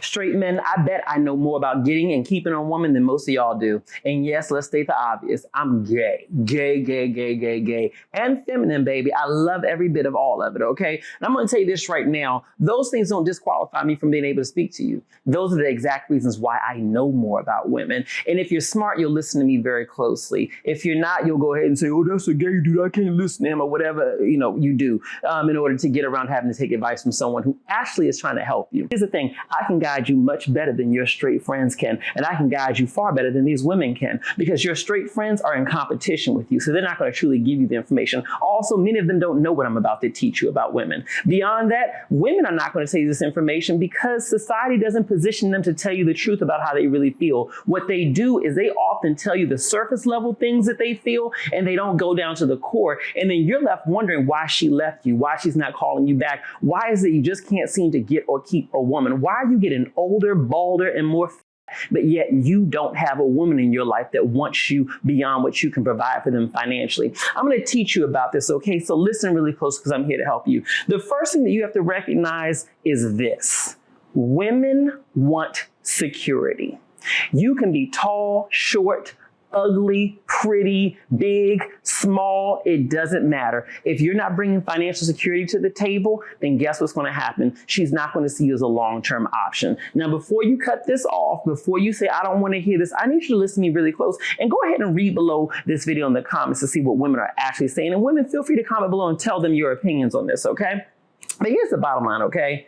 Straight men, I bet I know more about getting and keeping a woman than most of y'all do. And yes, let's state the obvious. I'm gay. Gay. And feminine, baby. I love every bit of all of it, okay? And I'm going to tell you this right now. Those things don't disqualify me from being able to speak to you. Those are the exact reasons why I know more about women. And if you're smart, you'll listen to me very closely. If you're not, you'll go ahead and say, oh, that's a gay dude, I can't listen to him, or whatever, you do in order to get around having to take advice from someone who actually is trying to help you. Here's the thing. I can guide you much better than your straight friends can. And I can guide you far better than these women can, because your straight friends are in competition with you. So they're not going to truly give you the information. Also, many of them don't know what I'm about to teach you about women. Beyond that, women are not going to tell you this information because society doesn't position them to tell you the truth about how they really feel. What they do is they often tell you the surface level things that they feel, and they don't go down to the core. And then you're left wondering why she left you, why she's not calling you back. Why is it you just can't seem to get or keep a woman? Why are you getting older, balder, and more but yet you don't have a woman in your life that wants you beyond what you can provide for them financially? I'm going to teach you about this, okay? So listen really close, because I'm here to help you. The first thing that you have to recognize is this. Women want security. You can be tall, short, ugly, pretty, big, small, it doesn't matter. If you're not bringing financial security to the table, then guess what's going to happen? She's not going to see you as a long-term option. Now, before you cut this off, before you say, I don't want to hear this, I need you to listen to me really close and go ahead and read below this video in the comments to see what women are actually saying. And women, feel free to comment below and tell them your opinions on this, okay? But here's the bottom line, okay?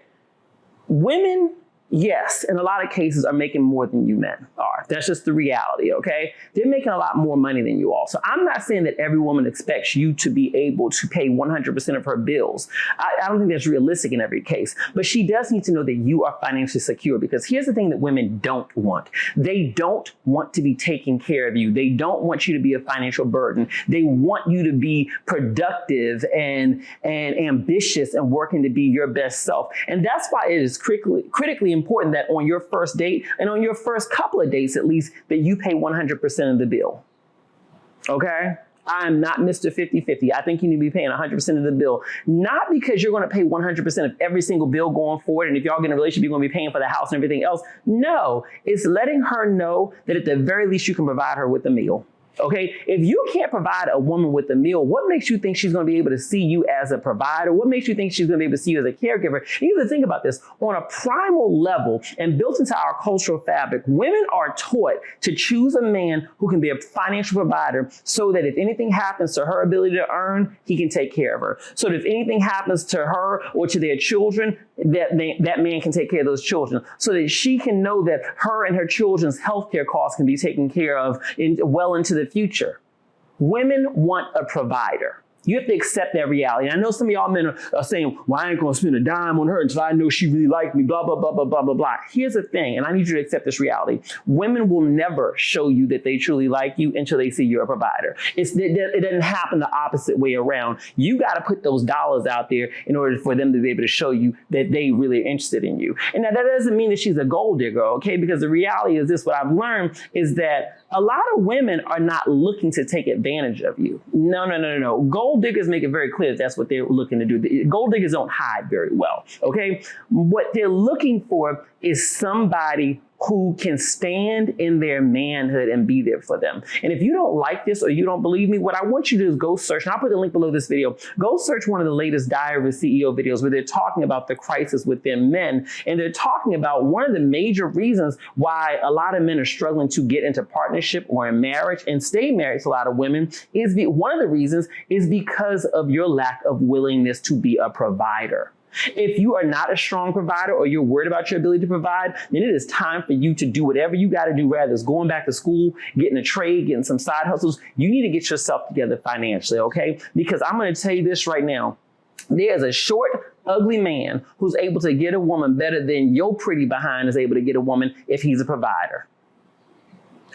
Women, yes, in a lot of cases are making more than you men are. That's just the reality, okay? They're making a lot more money than you all. So I'm not saying that every woman expects you to be able to pay 100% of her bills. I don't think that's realistic in every case. But she does need to know that you are financially secure, because here's the thing that women don't want. They don't want to be taking care of you. They don't want you to be a financial burden. They want you to be productive and ambitious and working to be your best self. And that's why it is critically important that on your first date and on your first couple of dates, at least, that you pay 100% of the bill. Okay? I'm not Mr. 50-50. I think you need to be paying 100% of the bill. Not because you're going to pay 100% of every single bill going forward, and if y'all get in a relationship, you're going to be paying for the house and everything else. No, it's letting her know that at the very least you can provide her with a meal. Okay, if you can't provide a woman with a meal, what makes you think she's going to be able to see you as a provider? What makes you think she's going to be able to see you as a caregiver? You have to think about this. On a primal level and built into our cultural fabric, women are taught to choose a man who can be a financial provider, so that if anything happens to her ability to earn, he can take care of her. So that if anything happens to her or to their children, that man can take care of those children, so that she can know that her and her children's healthcare costs can be taken care of well into the future. Women want a provider. You have to accept that reality. And I know some of y'all men are saying, well, I ain't going to spend a dime on her until I know she really likes me, blah, blah, blah, blah, blah, blah, blah. Here's the thing, and I need you to accept this reality. Women will never show you that they truly like you until they see you're a provider. It doesn't happen the opposite way around. You got to put those dollars out there in order for them to be able to show you that they really are interested in you. And now that doesn't mean that she's a gold digger, okay? Because the reality is this, what I've learned is that a lot of women are not looking to take advantage of you. No. Gold diggers make it very clear that that's what they're looking to do. Gold diggers don't hide very well, okay? What they're looking for is somebody who can stand in their manhood and be there for them. And if you don't like this or you don't believe me, what I want you to do is go search, and I'll put the link below this video, go search one of the latest Diary of a CEO videos where they're talking about the crisis within men. And they're talking about one of the major reasons why a lot of men are struggling to get into partnership or in marriage and stay married to a lot of women one of the reasons is because of your lack of willingness to be a provider. If you are not a strong provider or you're worried about your ability to provide, then it is time for you to do whatever you got to do, rather than going back to school, getting a trade, getting some side hustles. You need to get yourself together financially, okay? Because I'm going to tell you this right now. There's a short, ugly man who's able to get a woman better than your pretty behind is able to get a woman if he's a provider.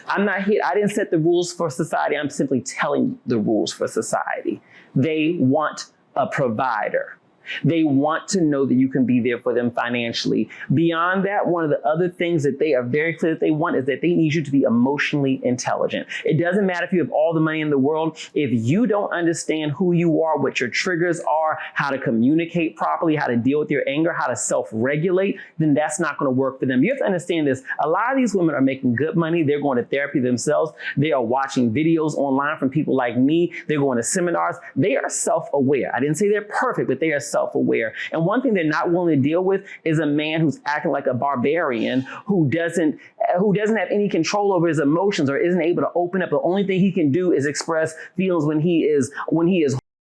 I'm not here. I didn't set the rules for society. I'm simply telling the rules for society. They want a provider. They want to know that you can be there for them financially. Beyond that, one of the other things that they are very clear that they want is that they need you to be emotionally intelligent. It doesn't matter if you have all the money in the world. If you don't understand who you are, what your triggers are, how to communicate properly, how to deal with your anger, how to self-regulate, then that's not going to work for them. You have to understand this. A lot of these women are making good money. They're going to therapy themselves. They are watching videos online from people like me. They're going to seminars. They are self-aware. I didn't say they're perfect, but they are self-aware. And one thing they're not willing to deal with is a man who's acting like a barbarian, who doesn't have any control over his emotions or isn't able to open up. The only thing he can do is express feelings when he is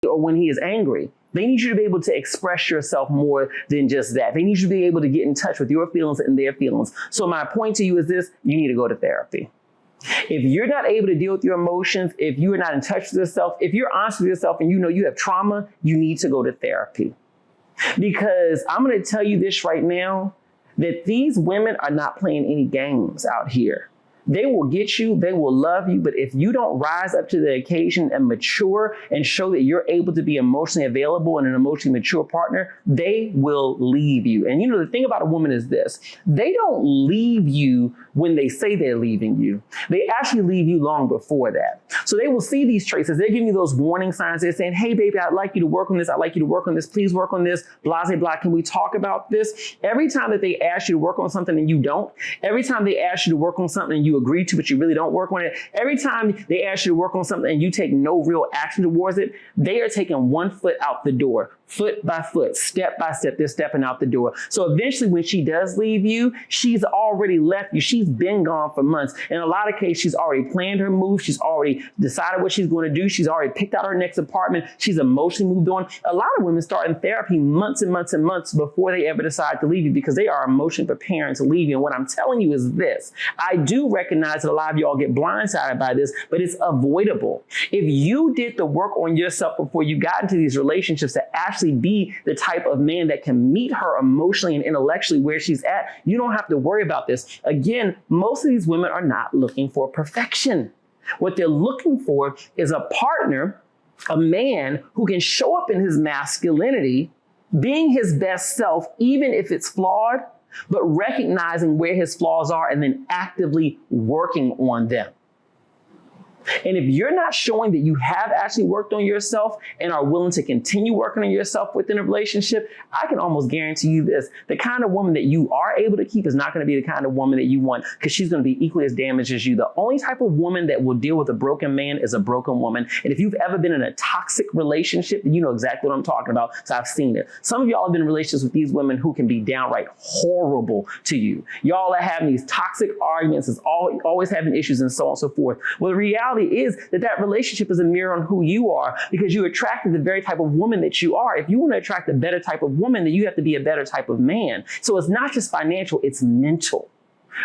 or when he is angry. They need you to be able to express yourself more than just that. They need you to be able to get in touch with your feelings and their feelings. So my point to you is this: you need to go to therapy. If you're not able to deal with your emotions, if you are not in touch with yourself, if you're honest with yourself and you know you have trauma, you need to go to therapy. Because I'm going to tell you this right now, that these women are not playing any games out here. They will get you, they will love you, but if you don't rise up to the occasion and mature and show that you're able to be emotionally available and an emotionally mature partner, they will leave you. And you know, the thing about a woman is this: they don't leave you when they say they're leaving you. They actually leave you long before that. So they will see these traces. They're giving you those warning signs. They're saying, hey, baby, I'd like you to work on this. I'd like you to work on this. Please work on this. Blah, blah, blah. Can we talk about this? Every time that they ask you to work on something and you don't, every time they ask you to work on something and you agree to, but you really don't work on it, every time they ask you to work on something and you take no real action towards it, they are taking one foot out the door. Foot by foot, step by step, they're stepping out the door. So eventually when she does leave you, she's already left you. She's been gone for months. In a lot of cases, she's already planned her move. She's already decided what she's going to do. She's already picked out her next apartment. She's emotionally moved on. A lot of women start in therapy months and months and months before they ever decide to leave you, because they are emotionally preparing to leave you. And what I'm telling you is this: I do recognize that a lot of y'all get blindsided by this, but it's avoidable. If you did the work on yourself before you got into these relationships to actually be the type of man that can meet her emotionally and intellectually where she's at, you don't have to worry about this. Again, most of these women are not looking for perfection. What they're looking for is a partner, a man who can show up in his masculinity, being his best self, even if it's flawed, but recognizing where his flaws are and then actively working on them. And if you're not showing that you have actually worked on yourself and are willing to continue working on yourself within a relationship, I can almost guarantee you this: the kind of woman that you are able to keep is not going to be the kind of woman that you want, because she's going to be equally as damaged as you. The only type of woman that will deal with a broken man is a broken woman. And if you've ever been in a toxic relationship, then you know exactly what I'm talking about. So I've seen it. Some of y'all have been in relationships with these women who can be downright horrible to you. Y'all are having these toxic arguments, is always having issues and so on and so forth. Well, the reality is that relationship is a mirror on who you are, because you attracted the very type of woman that you are. If you want to attract a better type of woman, then you have to be a better type of man. So it's not just financial, it's mental.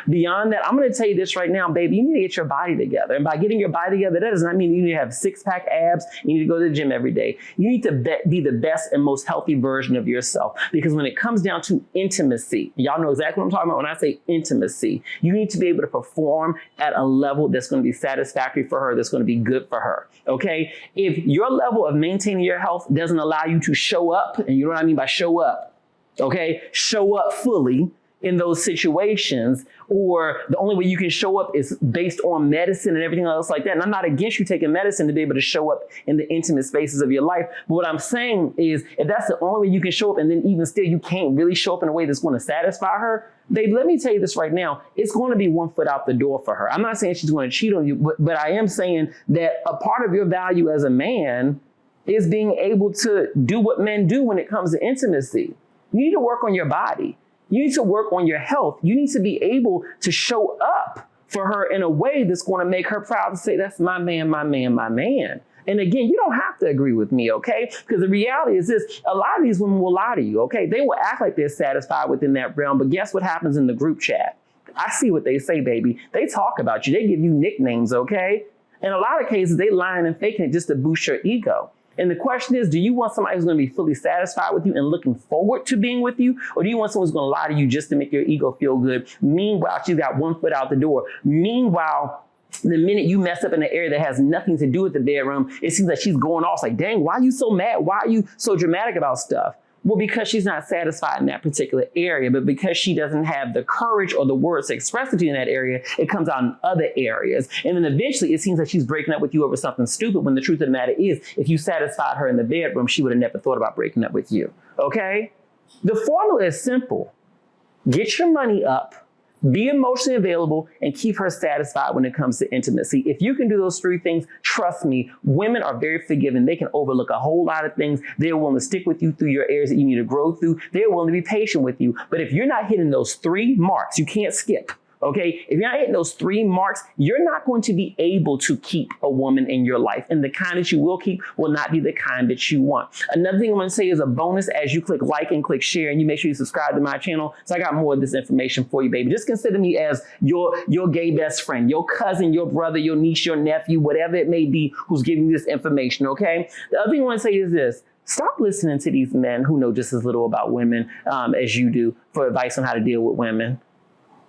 Beyond that, I'm going to tell you this right now, baby, you need to get your body together. And by getting your body together, that does not mean you need to have six-pack abs. You need to go to the gym every day. You need to be the best and most healthy version of yourself. Because when it comes down to intimacy, y'all know exactly what I'm talking about when I say intimacy. You need to be able to perform at a level that's going to be satisfactory for her, that's going to be good for her. Okay? If your level of maintaining your health doesn't allow you to show up, and you know what I mean by show up, okay? Show up fully in those situations, or the only way you can show up is based on medicine and everything else like that. And I'm not against you taking medicine to be able to show up in the intimate spaces of your life. But what I'm saying is, if that's the only way you can show up, and then even still you can't really show up in a way that's going to satisfy her, babe, let me tell you this right now, it's going to be one foot out the door for her. I'm not saying she's going to cheat on you, but I am saying that a part of your value as a man is being able to do what men do when it comes to intimacy. You need to work on your body. You need to work on your health. You need to be able to show up for her in a way that's going to make her proud to say, that's my man, my man, my man. And again, you don't have to agree with me, okay? Because the reality is this: a lot of these women will lie to you, okay? They will act like they're satisfied within that realm, but guess what happens in the group chat? I see what they say, baby. They talk about you. They give you nicknames, okay? In a lot of cases, they lying and faking it just to boost your ego. And the question is, do you want somebody who's going to be fully satisfied with you and looking forward to being with you? Or do you want someone who's going to lie to you just to make your ego feel good? Meanwhile, she's got one foot out the door. Meanwhile, the minute you mess up in an area that has nothing to do with the bedroom, it seems like she's going off. It's like, dang, why are you so mad? Why are you so dramatic about stuff? Well, because she's not satisfied in that particular area, but because she doesn't have the courage or the words to express it to you in that area, it comes out in other areas. And then eventually it seems like she's breaking up with you over something stupid, when the truth of the matter is, if you satisfied her in the bedroom, she would have never thought about breaking up with you. Okay? The formula is simple. Get your money up, be emotionally available, and keep her satisfied when it comes to intimacy. If you can do those three things, trust me, women are very forgiving. They can overlook a whole lot of things. They're willing to stick with you through your areas that you need to grow through. They're willing to be patient with you. But if you're not hitting those three marks, you can't skip. Okay, if you're not hitting those three marks, you're not going to be able to keep a woman in your life. And the kind that you will keep will not be the kind that you want. Another thing I'm going to say is a bonus as you click like and click share, and you make sure you subscribe to my channel. So I got more of this information for you, baby. Just consider me as your gay best friend, your cousin, your brother, your niece, your nephew, whatever it may be, who's giving you this information. Okay. The other thing I want to say is this. Stop listening to these men who know just as little about women as you do for advice on how to deal with women.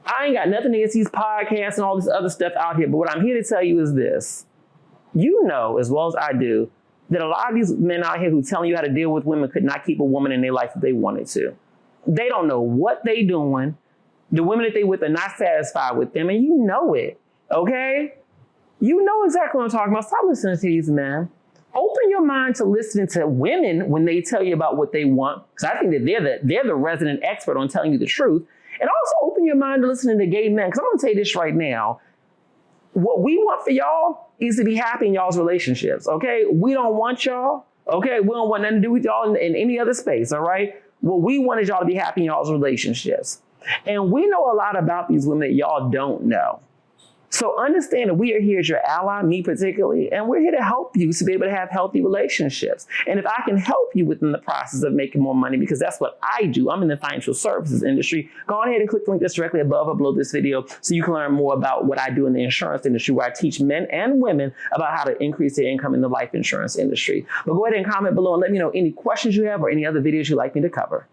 I ain't got nothing against these podcasts and all this other stuff out here, but what I'm here to tell you is this. You know, as well as I do, that a lot of these men out here who telling you how to deal with women could not keep a woman in their life if they wanted to. They don't know what they doing. The women that they with are not satisfied with them, and you know it, okay? You know exactly what I'm talking about. Stop listening to these men. Open your mind to listening to women when they tell you about what they want, because I think that they're the resident expert on telling you the truth. And also open your mind to listening to gay men. Because I'm going to tell you this right now. What we want for y'all is to be happy in y'all's relationships, okay? We don't want y'all, okay? We don't want nothing to do with y'all in any other space, all right? What we want is y'all to be happy in y'all's relationships. And we know a lot about these women that y'all don't know. So understand that we are here as your ally, me particularly, and we're here to help you to be able to have healthy relationships. And if I can help you within the process of making more money, because that's what I do, I'm in the financial services industry, go ahead and click the link that's directly above or below this video so you can learn more about what I do in the insurance industry, where I teach men and women about how to increase their income in the life insurance industry. But go ahead and comment below and let me know any questions you have or any other videos you'd like me to cover.